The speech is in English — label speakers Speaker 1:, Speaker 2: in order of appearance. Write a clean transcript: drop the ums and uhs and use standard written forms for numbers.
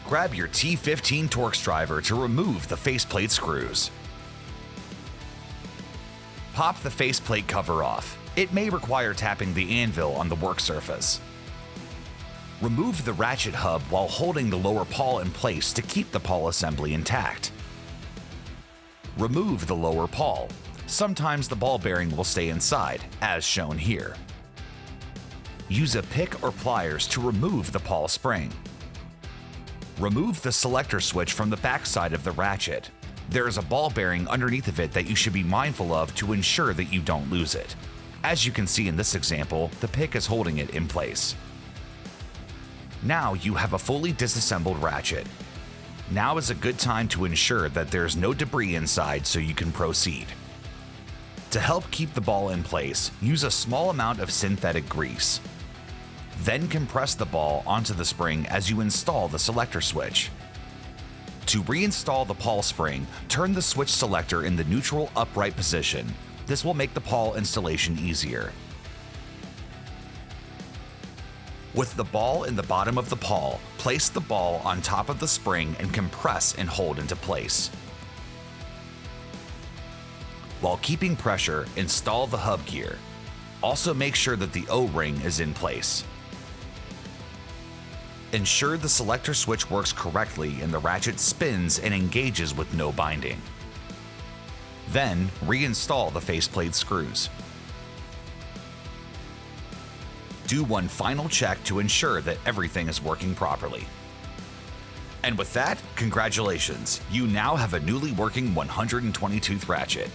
Speaker 1: Grab your T15 Torx driver to remove the faceplate screws. Pop the faceplate cover off. It may require tapping the anvil on the work surface. Remove the ratchet hub while holding the lower pawl in place to keep the pawl assembly intact. Remove the lower pawl. Sometimes the ball bearing will stay inside, as shown here. Use a pick or pliers to remove the pawl spring. Remove the selector switch from the backside of the ratchet. There is a ball bearing underneath of it that you should be mindful of to ensure that you don't lose it. As you can see in this example, the pick is holding it in place. Now you have a fully disassembled ratchet. Now is a good time to ensure that there's no debris inside so you can proceed. To help keep the ball in place, use a small amount of synthetic grease. Then compress the ball onto the spring as you install the selector switch. To reinstall the pawl spring, turn the switch selector in the neutral upright position. This will make the pawl installation easier. With the ball in the bottom of the pawl, place the ball on top of the spring and compress and hold into place. While keeping pressure, install the hub gear. Also make sure that the O-ring is in place. Ensure the selector switch works correctly and the ratchet spins and engages with no binding. Then, reinstall the faceplate screws. Do one final check to ensure that everything is working properly. And with that, congratulations, you now have a newly working 120-tooth ratchet.